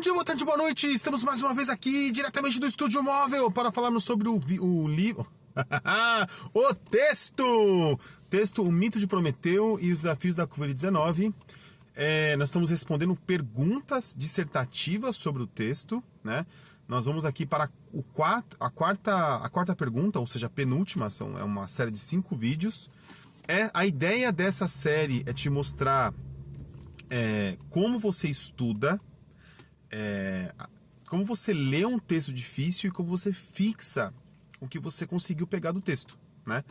dia, boa tarde, boa noite. Estamos mais uma vez aqui, diretamente do Estúdio Móvel, para falarmos sobre o livro... o texto, o mito de Prometeu e os desafios da Covid-19. Nós estamos respondendo perguntas dissertativas sobre o texto, né? Nós vamos aqui para a quarta pergunta, ou seja, a penúltima, é uma série de 5 vídeos. A ideia dessa série é te mostrar como você estuda, como você lê um texto difícil e como você fixa o que você conseguiu pegar do texto, né?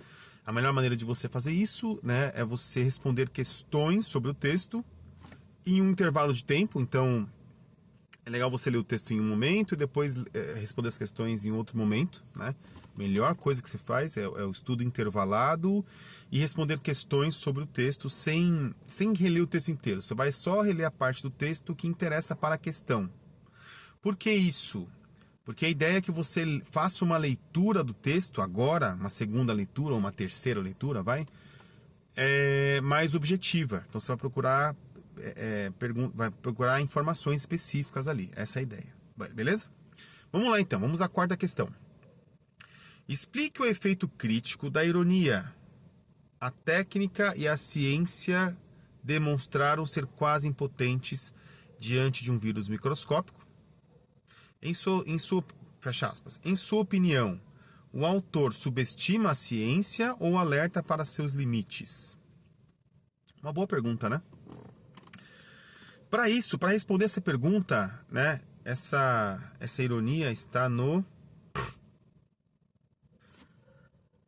A melhor maneira de você fazer isso, né, é você responder questões sobre o texto em um intervalo de tempo. Então, é legal você ler o texto em um momento e depois responder as questões em outro momento, né? Melhor coisa que você faz é o estudo intervalado e responder questões sobre o texto sem reler o texto inteiro. Você vai só reler a parte do texto que interessa para a questão. Por que isso? Porque a ideia é que você faça uma leitura do texto agora, uma segunda leitura ou uma terceira leitura, vai mais objetiva. Então você vai procurar informações específicas ali. Essa é a ideia. Beleza? Vamos lá então, vamos à quarta questão. Explique o efeito crítico da ironia. A técnica e a ciência demonstraram ser quase impotentes diante de um vírus microscópico. Fecha aspas. Em sua opinião, o autor subestima a ciência ou alerta para seus limites? Uma boa pergunta, né? Para responder essa pergunta, né? Essa ironia está no...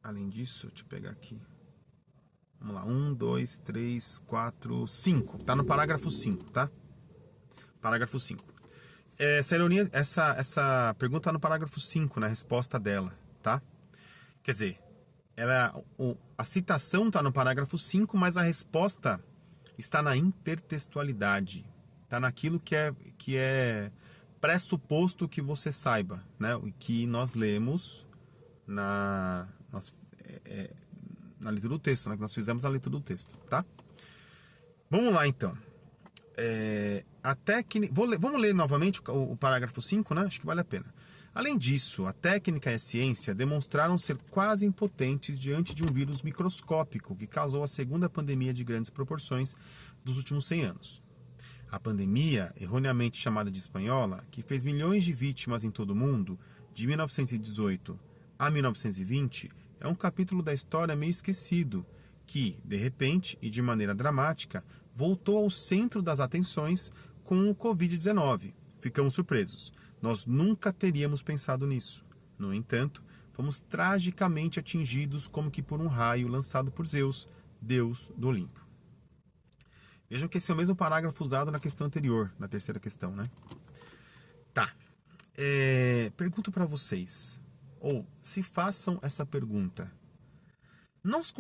Além disso, deixa eu pegar aqui. Vamos lá, 1, 2, 3, 4, 5. Tá no parágrafo 5, tá? Parágrafo 5. Essa pergunta tá no parágrafo 5, na resposta dela, tá? Quer dizer, a citação tá no parágrafo 5, mas a resposta está na intertextualidade. Tá naquilo que é pressuposto que você saiba, né? O que nós lemos na leitura do texto, né? Que nós fizemos na leitura do texto, tá? Vamos lá, então. Vamos ler novamente o parágrafo 5, né? Acho que vale a pena. Além disso, a técnica e a ciência demonstraram ser quase impotentes diante de um vírus microscópico que causou a segunda pandemia de grandes proporções dos últimos 100 anos. A pandemia, erroneamente chamada de espanhola, que fez milhões de vítimas em todo o mundo, de 1918 a 1920, é um capítulo da história meio esquecido, que, de repente e de maneira dramática, voltou ao centro das atenções com o Covid-19. Ficamos surpresos. Nós nunca teríamos pensado nisso. No entanto, fomos tragicamente atingidos como que por um raio lançado por Zeus, Deus do Olimpo. Vejam que esse é o mesmo parágrafo usado na questão anterior, na terceira questão, né? Tá. Pergunto para vocês, ou se façam essa pergunta. Nós,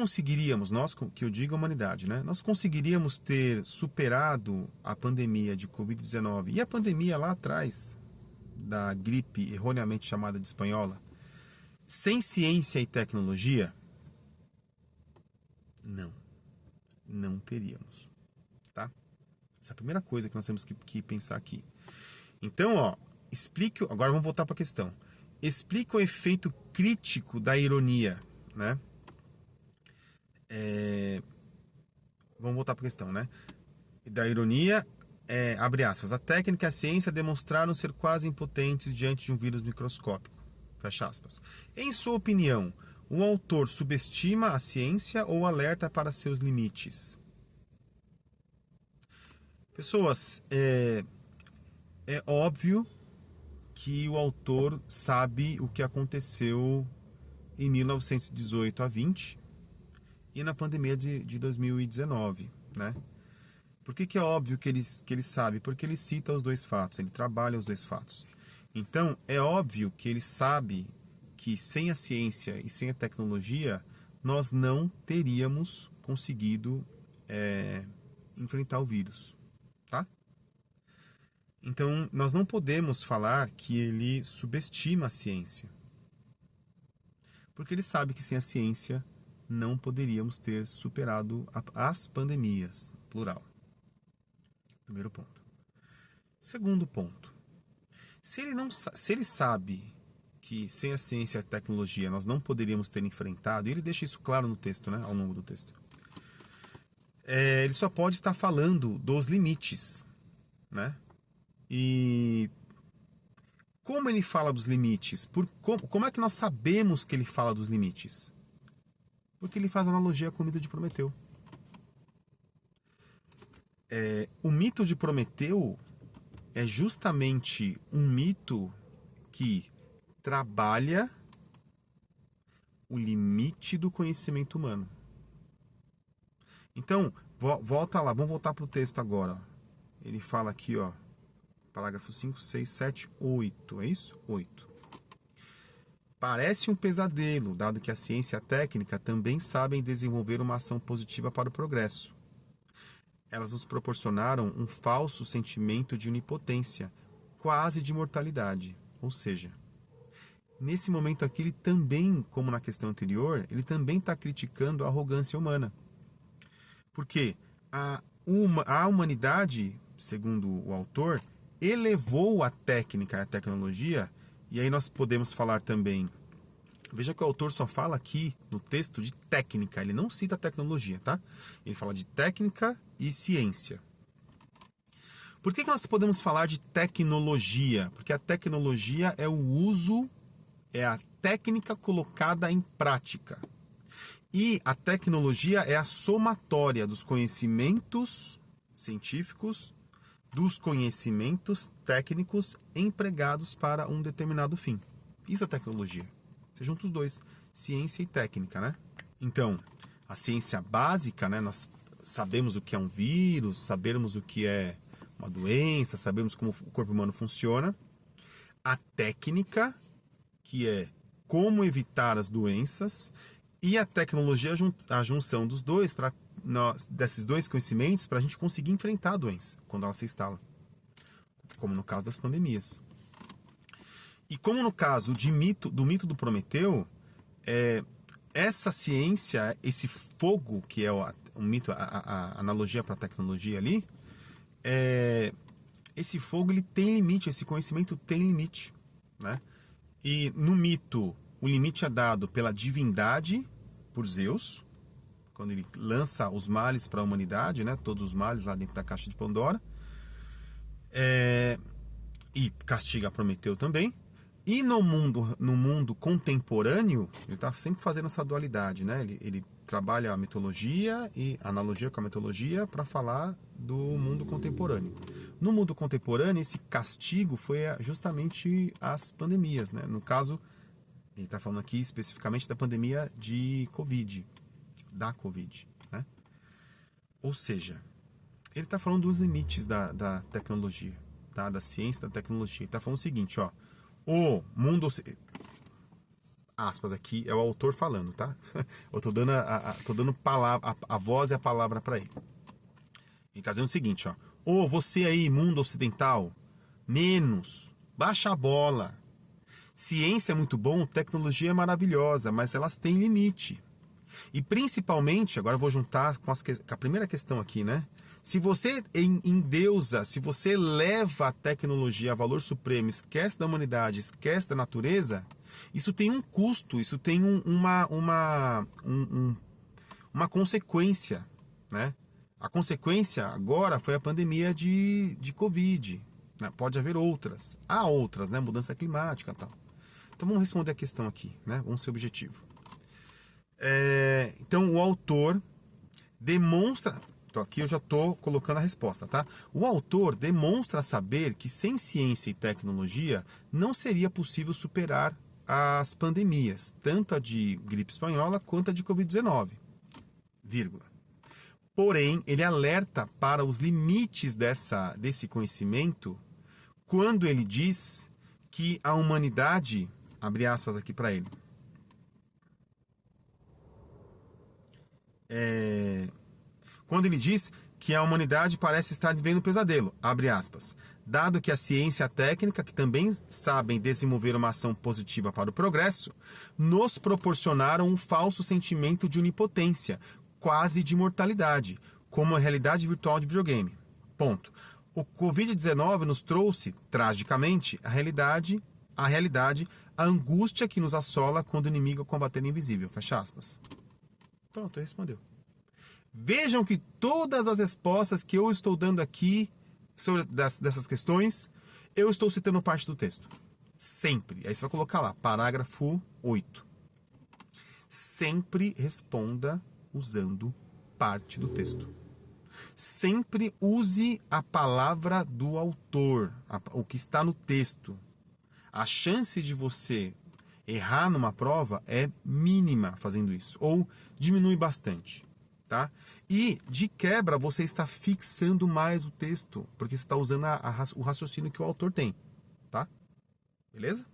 que eu digo a humanidade, né? Nós conseguiríamos ter superado a pandemia de Covid-19 e a pandemia lá atrás, da gripe erroneamente chamada de espanhola, sem ciência e tecnologia? Não teríamos, tá? Essa é a primeira coisa que nós temos que pensar aqui. Então, agora vamos voltar para a questão. Explica o efeito crítico da ironia, né? Vamos voltar para a questão, né? Da ironia, abre aspas, a técnica e a ciência demonstraram ser quase impotentes diante de um vírus microscópico. Fecha aspas. Em sua opinião, o autor subestima a ciência ou alerta para seus limites? Pessoas, é óbvio que o autor sabe o que aconteceu em 1918 a 20 e na pandemia de 2019, né? Por que é óbvio que ele sabe? Porque ele cita os dois fatos, ele trabalha os dois fatos. Então, é óbvio que ele sabe que sem a ciência e sem a tecnologia, nós não teríamos conseguido enfrentar o vírus, tá? Então, nós não podemos falar que ele subestima a ciência. Porque ele sabe que sem a ciência não poderíamos ter superado as pandemias, plural. Primeiro ponto. Segundo ponto. Se ele sabe que sem a ciência e a tecnologia nós não poderíamos ter enfrentado, e ele deixa isso claro no texto, né, ao longo do texto, ele só pode estar falando dos limites, né? E como ele fala dos limites? Como é que nós sabemos que ele fala dos limites? Porque ele faz analogia com o mito de Prometeu. O mito de Prometeu é justamente um mito que trabalha o limite do conhecimento humano. Então, volta lá, vamos voltar para o texto agora. Ele fala aqui, ó, parágrafo 5, 6, 7, 8, é isso? 8. Parece um pesadelo, dado que a ciência e a técnica também sabem desenvolver uma ação positiva para o progresso. Elas nos proporcionaram um falso sentimento de onipotência, quase de mortalidade. Ou seja, nesse momento aqui, ele também, como na questão anterior, ele também está criticando a arrogância humana. Porque a humanidade, segundo o autor, elevou a técnica e a tecnologia, e aí nós podemos falar também... Veja que o autor só fala aqui no texto de técnica, ele não cita tecnologia, tá? Ele fala de técnica e ciência. Por que nós podemos falar de tecnologia? Porque a tecnologia é o uso, é a técnica colocada em prática. E a tecnologia é a somatória dos conhecimentos científicos, dos conhecimentos técnicos empregados para um determinado fim. Isso é tecnologia. Você junta os dois, ciência e técnica, né? Então, a ciência básica, né? Nós sabemos o que é um vírus, sabemos o que é uma doença, sabemos como o corpo humano funciona. A técnica, que é como evitar as doenças, e a tecnologia, a junção dos dois, desses dois conhecimentos, para a gente conseguir enfrentar a doença quando ela se instala, como no caso das pandemias. E como no caso do mito do Prometeu, essa ciência, esse fogo, que é o mito, a analogia para a tecnologia ali, esse fogo ele tem limite, esse conhecimento tem limite, né? E no mito, o limite é dado pela divindade, por Zeus, quando ele lança os males para a humanidade, né? Todos os males lá dentro da caixa de Pandora, e castiga Prometeu também. E no mundo contemporâneo, ele está sempre fazendo essa dualidade, né? Ele trabalha a mitologia e a analogia com a mitologia para falar do mundo contemporâneo. No mundo contemporâneo, esse castigo foi justamente as pandemias, né? No caso, ele está falando aqui especificamente da pandemia de Covid, da Covid, né? Ou seja, ele está falando dos limites da tecnologia, tá? Da ciência, da tecnologia. Ele está falando o seguinte, ó. O mundo... Aspas aqui, é o autor falando, tá? Eu tô dando a voz e a palavra para ele. Ele tá dizendo o seguinte, ó. Ô, você aí, mundo ocidental, menos, baixa a bola. Ciência é muito bom, tecnologia é maravilhosa, mas elas têm limite. E principalmente, agora eu vou juntar com a primeira questão aqui, né? Se você endeusa, se você leva a tecnologia a valor supremo, esquece da humanidade, esquece da natureza, isso tem um custo, isso tem uma consequência, né? A consequência agora foi a pandemia de Covid, né? Pode haver outras. Há outras, né? Mudança climática e tal. Então vamos responder a questão aqui, né? Vamos ser objetivo. Então o autor demonstra... Então aqui eu já estou colocando a resposta, tá? O autor demonstra saber que sem ciência e tecnologia não seria possível superar as pandemias, tanto a de gripe espanhola quanto a de Covid-19, vírgula. Porém, ele alerta para os limites desse conhecimento quando ele diz que a humanidade, abre aspas aqui para ele, quando ele diz que a humanidade parece estar vivendo um pesadelo, abre aspas, dado que a ciência e a técnica, que também sabem desenvolver uma ação positiva para o progresso, nos proporcionaram um falso sentimento de onipotência, quase de mortalidade, como a realidade virtual de videogame. Ponto. O Covid-19 nos trouxe, tragicamente, a realidade, a angústia que nos assola quando o inimigo é combater invisível. Fecha aspas. Pronto, respondeu. Vejam que todas as respostas que eu estou dando aqui sobre dessas questões, eu estou citando parte do texto. Sempre. Aí você vai colocar lá, parágrafo 8. Sempre responda usando parte do texto. Sempre use a palavra do autor, o que está no texto. A chance de você errar numa prova é mínima fazendo isso, ou diminui bastante, tá? E, de quebra, você está fixando mais o texto, porque você está usando o raciocínio que o autor tem, tá? Beleza?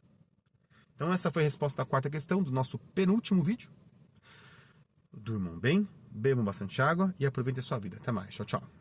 Então essa foi a resposta da quarta questão do nosso penúltimo vídeo. Durmam bem, bebam bastante água e aproveitem a sua vida. Até mais. Tchau, tchau.